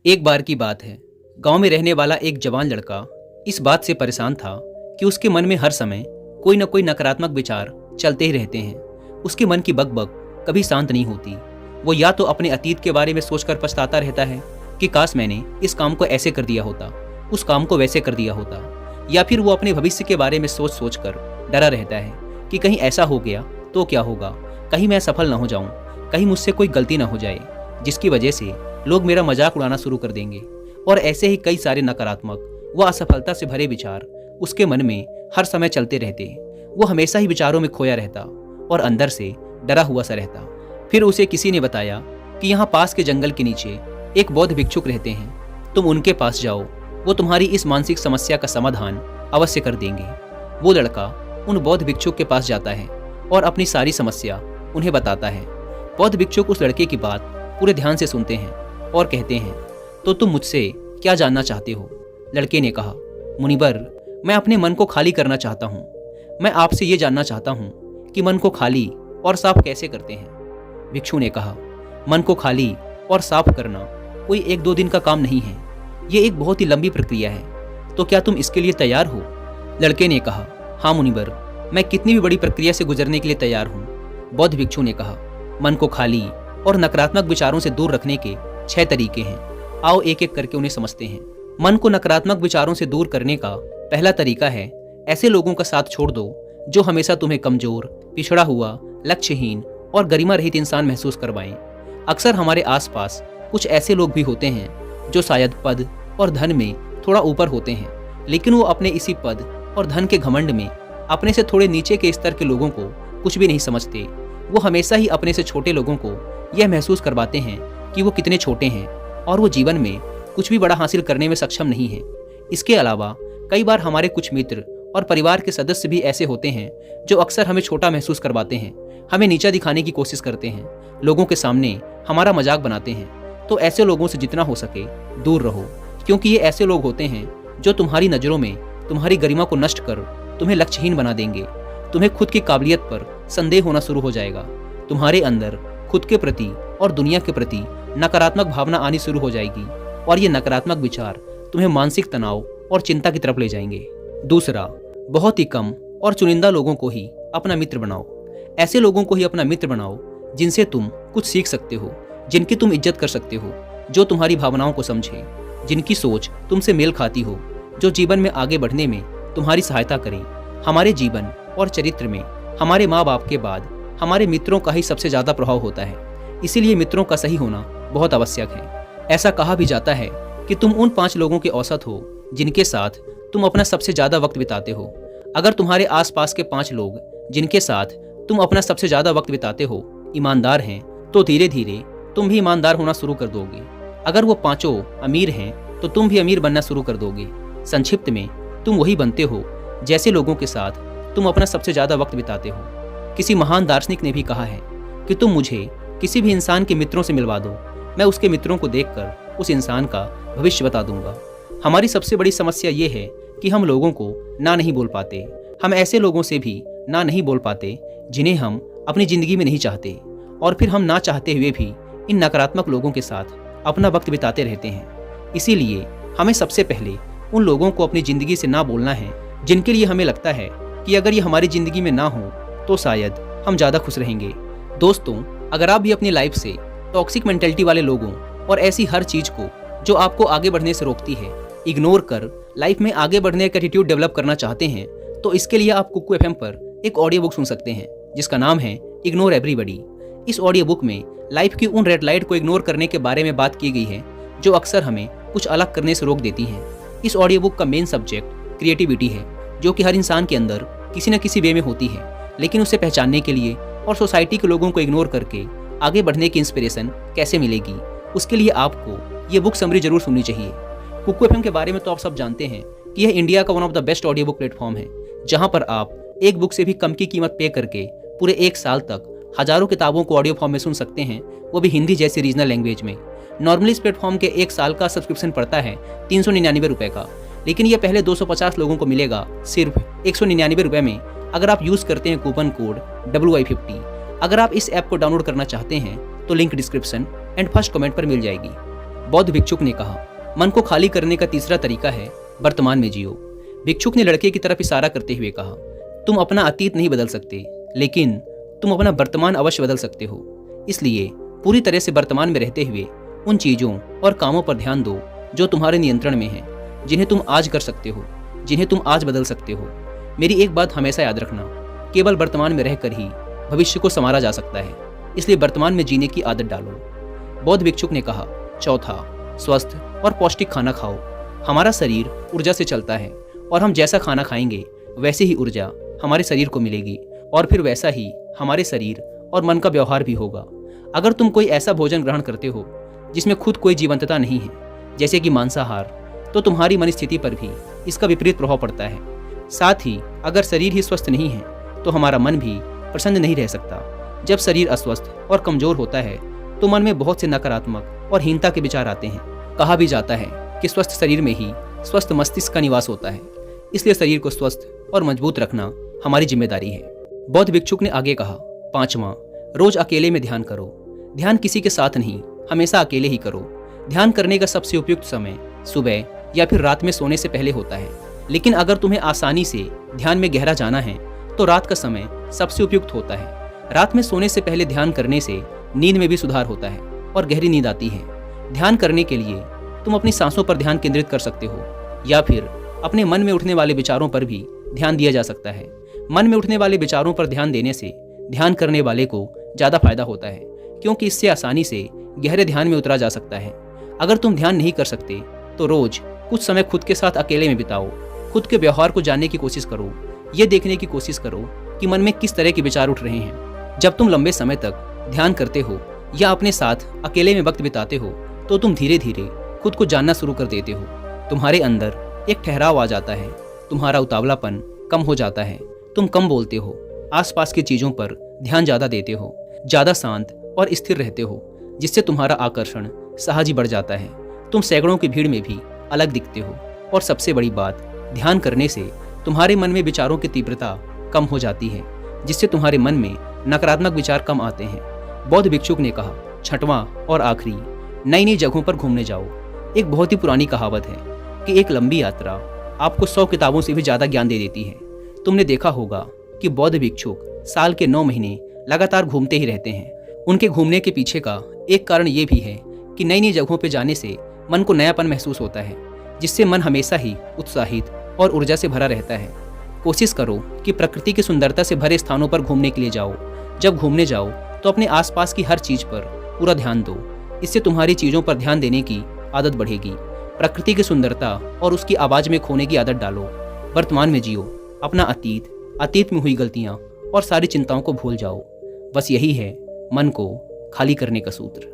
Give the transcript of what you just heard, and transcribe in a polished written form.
एक बार की बात है। गांव में रहने वाला एक जवान लड़का इस बात से परेशान था कि उसके मन में हर समय कोई न कोई नकारात्मक विचार चलते ही रहते हैं। उसके मन की बकबक कभी शांत नहीं होती। वो या तो अपने अतीत के बारे में सोचकर पछताता रहता है कि काश मैंने इस काम को ऐसे कर दिया होता, उस काम को वैसे कर दिया होता, या फिर वो अपने भविष्य के बारे में सोच सोच कर डरा रहता है कि कहीं ऐसा हो गया तो क्या होगा, कहीं मैं सफल न हो जाऊं, कहीं मुझसे कोई गलती न हो जाए जिसकी वजह से लोग मेरा मजाक उड़ाना शुरू कर देंगे। और ऐसे ही कई सारे नकारात्मक व असफलता से भरे विचार उसके मन में हर समय चलते रहते। वो हमेशा ही विचारों में खोया रहता और अंदर से डरा हुआ सा रहता। फिर उसे किसी ने बताया कि यहाँ पास के जंगल के नीचे एक बौद्ध भिक्षुक रहते हैं, तुम उनके पास जाओ, वो तुम्हारी इस मानसिक समस्या का समाधान अवश्य कर देंगे। वो लड़का उन बौद्ध भिक्षुक के पास जाता है और अपनी सारी समस्या उन्हें बताता है। बौद्ध भिक्षुक उस लड़के की बात पूरे ध्यान से सुनते हैं और कहते हैं, तो तुम मुझसे क्या जानना चाहते हो? लड़के ने कहा, मुनिवर, मैं अपने मन को खाली करना चाहता हूँ। मैं आपसे ये जानना चाहता हूँ कि मन को खाली और साफ कैसे करते हैं? भिक्षु ने कहा, मन को खाली और साफ करना कोई एक दो दिन का काम नहीं है, ये एक बहुत ही लंबी प्रक्रिया है। तो क्या तुम इसके लिए तैयार हो? लड़के ने कहा, हाँ मुनिवर, मैं कितनी भी बड़ी प्रक्रिया से गुजरने के लिए तैयार हूँ। बौद्ध भिक्षु ने कहा, मन को खाली और नकारात्मक विचारों से दूर रखने के 6 तरीके हैं। आओ एक एक करके उन्हें समझते हैं। मन को नकारात्मक विचारों से दूर करने का पहला तरीका है, ऐसे लोगों का साथ छोड़ दो जो हमेशा तुम्हें कमजोर, पिछड़ा हुआ, लक्ष्यहीन और गरिमा रहित इंसान महसूस करवाएं। अक्सर हमारे आसपास कुछ ऐसे लोग भी होते हैं जो शायद पद और धन में थोड़ा ऊपर होते हैं, लेकिन वो अपने इसी पद और धन के घमंड में अपने से थोड़े नीचे के स्तर के लोगों को कुछ भी नहीं समझते। वो हमेशा ही अपने से छोटे लोगों को यह महसूस करवाते हैं कि वो कितने छोटे हैं और वो जीवन में कुछ भी बड़ा हासिल करने में सक्षम नहीं है। इसके अलावा कई बार हमारे कुछ मित्र और परिवार के सदस्य भी ऐसे होते हैं जो अक्सर हमें छोटा महसूस करवाते हैं, हमें नीचा दिखाने की कोशिश करते हैं, लोगों के सामने हमारा मजाक बनाते हैं। तो ऐसे लोगों से जितना हो सके दूर रहो, क्योंकि ये ऐसे लोग होते हैं जो तुम्हारी नज़रों में तुम्हारी गरिमा को नष्ट कर तुम्हें लक्ष्यहीन बना देंगे। तुम्हें खुद की काबिलियत पर संदेह होना शुरू हो जाएगा। तुम्हारे अंदर खुद के प्रति और दुनिया के प्रति नकारात्मक भावना आनी शुरू हो जाएगी और ये नकारात्मक विचार तुम्हें मानसिक तनाव और चिंता की तरफ ले जाएंगे। दूसरा, बहुत ही कम और चुनिंदा लोगों को ही अपना मित्र बनाओ। ऐसे लोगों को ही अपना मित्र बनाओ जिनसे तुम कुछ सीख सकते हो, जिनकी तुम इज्जत कर सकते हो, जो तुम्हारी भावनाओं को समझे, जिनकी सोच तुमसे मेल खाती हो, जो जीवन में आगे बढ़ने में तुम्हारी सहायता करें। हमारे जीवन और चरित्र में हमारे माँ बाप के बाद हमारे मित्रों का ही सबसे ज़्यादा प्रभाव होता है। इसीलिए मित्रों का सही होना बहुत आवश्यक है। ऐसा कहा भी जाता है कि तुम उन 5 लोगों के औसत हो जिनके साथ तुम अपना सबसे ज़्यादा वक्त बिताते हो। अगर तुम्हारे आसपास के 5 लोग जिनके साथ तुम अपना सबसे ज़्यादा वक्त बिताते हो ईमानदार हैं, तो धीरे धीरे तुम भी ईमानदार होना शुरू कर दोगे। अगर वो 5 अमीर हैं तो तुम भी अमीर बनना शुरू कर दोगे। संक्षिप्त में, तुम वही बनते हो जैसे लोगों के साथ तुम अपना सबसे ज़्यादा वक्त बिताते हो। किसी महान दार्शनिक ने भी कहा है कि तुम मुझे किसी भी इंसान के मित्रों से मिलवा दो, मैं उसके मित्रों को देखकर उस इंसान का भविष्य बता दूंगा। हमारी सबसे बड़ी समस्या ये है कि हम लोगों को ना नहीं बोल पाते। हम ऐसे लोगों से भी ना नहीं बोल पाते जिन्हें हम अपनी ज़िंदगी में नहीं चाहते, और फिर हम ना चाहते हुए भी इन नकारात्मक लोगों के साथ अपना वक्त बिताते रहते हैं। इसीलिए हमें सबसे पहले उन लोगों को अपनी ज़िंदगी से ना बोलना है जिनके लिए हमें लगता है कि अगर ये हमारी ज़िंदगी में ना हो तो शायद हम ज़्यादा खुश रहेंगे। दोस्तों, अगर आप भी अपनी लाइफ से टॉक्सिक मेंटेलिटी वाले लोगों और ऐसी हर चीज़ को जो आपको आगे बढ़ने से रोकती है इग्नोर कर लाइफ में आगे बढ़ने का एटीट्यूड डेवलप करना चाहते हैं, तो इसके लिए आप कुकू एफएम पर एक ऑडियो बुक सुन सकते हैं जिसका नाम है इग्नोर एवरीबॉडी। इस ऑडियो बुक में लाइफ की उन रेड लाइट को इग्नोर करने के बारे में बात की गई है जो अक्सर हमें कुछ अलग करने से रोक देती हैं। इस ऑडियो बुक का मेन सब्जेक्ट क्रिएटिविटी है, जो कि हर इंसान के अंदर किसी न किसी वे में होती है, लेकिन उसे पहचानने के लिए और सोसाइटी के लोगों को इग्नोर करके आगे बढ़ने की इंस्पिरेशन कैसे मिलेगी, उसके लिए आपको ये बुक समरी जरूर सुननी चाहिए। कुकू एफएम के बारे में तो आप सब जानते हैं कि यह इंडिया का one of the best audio book platform है, जहां पर आप एक बुक से भी कम की कीमत पे करके पूरे 1 साल तक हजारों किताबों को ऑडियो फॉर्म में सुन सकते हैं, वो भी हिंदी जैसी रीजनल लैंग्वेज में। नॉर्मली इस प्लेटफॉर्म के 1 साल का सब्सक्रिप्शन पड़ता है 399 रुपये का, लेकिन यह पहले 250 लोगों को मिलेगा सिर्फ 199 रुपये में, अगर आप यूज़ करते हैं कूपन कोड WI50। अगर आप इस ऐप को डाउनलोड करना चाहते हैं तो link description and first comment पर मिल जाएगी। बौद्ध भिक्षुक ने कहा, मन को खाली करने का तीसरा तरीका है वर्तमान में जियो। भिक्षुक ने लड़के की तरफ इशारा करते हुए कहा, तुम अपना अतीत नहीं बदल सकते, लेकिन तुम अपना वर्तमान अवश्य बदल सकते हो। इसलिए पूरी तरह से वर्तमान में रहते हुए उन चीज़ों और कामों पर ध्यान दो जो तुम्हारे नियंत्रण में हैं, जिन्हें तुम आज कर सकते हो, जिन्हें तुम आज बदल सकते हो। मेरी एक बात हमेशा याद रखना, केवल वर्तमान में रहकर ही भविष्य को संवारा जा सकता है, इसलिए वर्तमान में जीने की आदत डालो। बौद्ध भिक्षुक ने कहा, चौथा, स्वस्थ और पौष्टिक खाना खाओ। हमारा शरीर ऊर्जा से चलता है और हम जैसा खाना खाएंगे वैसे ही ऊर्जा हमारे शरीर को मिलेगी और फिर वैसा ही हमारे शरीर और मन का व्यवहार भी होगा। अगर तुम कोई ऐसा भोजन ग्रहण करते हो जिसमें खुद कोई जीवंतता नहीं है, जैसे कि मांसाहार, तो तुम्हारी मन स्थिति पर भी इसका विपरीत प्रभाव पड़ता है। साथ ही अगर शरीर ही स्वस्थ नहीं है तो हमारा मन भी प्रसन्न नहीं रह सकता। जब शरीर अस्वस्थ और कमजोर होता है तो मन में बहुत से नकारात्मक और हीनता के विचार आते हैं। कहा भी जाता है कि स्वस्थ शरीर में ही स्वस्थ मस्तिष्क का निवास होता है, इसलिए शरीर को स्वस्थ और मजबूत रखना हमारी जिम्मेदारी है। बौद्ध भिक्षुक ने आगे कहा, पांचवा, रोज अकेले में ध्यान करो। ध्यान किसी के साथ नहीं, हमेशा अकेले ही करो। ध्यान करने का सबसे उपयुक्त समय सुबह या फिर रात में सोने से पहले होता है, लेकिन अगर तुम्हें आसानी से ध्यान में गहरा जाना है तो रात का समय सबसे उपयुक्त होता है। रात में सोने से पहले ध्यान करने से नींद में भी सुधार होता है और गहरी नींद आती है। ध्यान करने के लिए तुम अपनी सांसों पर ध्यान केंद्रित कर सकते हो या फिर अपने मन में उठने वाले विचारों पर भी ध्यान दिया जा सकता है। मन में उठने वाले विचारों पर ध्यान देने से ध्यान करने वाले को ज़्यादा फायदा होता है, क्योंकि इससे आसानी से गहरे ध्यान में उतरा जा सकता है। अगर तुम ध्यान नहीं कर सकते तो रोज कुछ समय खुद के साथ अकेले में बिताओ। खुद के व्यवहार को जानने की कोशिश करो, ये देखने की कोशिश करो कि मन में किस तरह के विचार उठ रहे हैं। जब तुम लंबे समय तक ध्यान करते हो या अपने साथ अकेले में वक्त बिताते हो तो तुम धीरे धीरे खुद को जानना शुरू कर देते हो। तुम्हारे अंदर एक ठहराव आ जाता है, तुम्हारा उतावलापन कम हो जाता है, तुम कम बोलते हो, आसपास की चीज़ों पर ध्यान ज़्यादा देते हो, ज़्यादा शांत और स्थिर रहते हो, जिससे तुम्हारा आकर्षण सहज ही बढ़ जाता है। तुम सैकड़ों की भीड़ में भी अलग दिखते हो और सबसे बड़ी बात, ध्यान करने से तुम्हारे मन में विचारों की तीव्रता कम हो जाती है, जिससे तुम्हारे मन में नकारात्मक विचार कम आते हैं। बौद्ध भिक्षुक ने कहा, छठवां और आखिरी, नई नई जगहों पर घूमने जाओ। एक बहुत ही पुरानी कहावत है कि एक लंबी यात्रा आपको 100 किताबों से भी ज़्यादा ज्ञान दे देती है। तुमने देखा होगा कि बौद्ध भिक्षुक साल के 9 महीने लगातार घूमते ही रहते हैं। उनके घूमने के पीछे का एक कारण ये भी है कि नई नई जगहों पर जाने से मन को नयापन महसूस होता है, जिससे मन हमेशा ही उत्साहित और ऊर्जा से भरा रहता है। कोशिश करो कि प्रकृति की सुंदरता से भरे स्थानों पर घूमने के लिए जाओ। जब घूमने जाओ तो अपने आसपास की हर चीज़ पर पूरा ध्यान दो। इससे तुम्हारी चीज़ों पर ध्यान देने की आदत बढ़ेगी। प्रकृति की सुंदरता और उसकी आवाज़ में खोने की आदत डालो। वर्तमान में जियो। अपना अतीत में हुई गलतियाँ और सारी चिंताओं को भूल जाओ। बस यही है मन को खाली करने का सूत्र।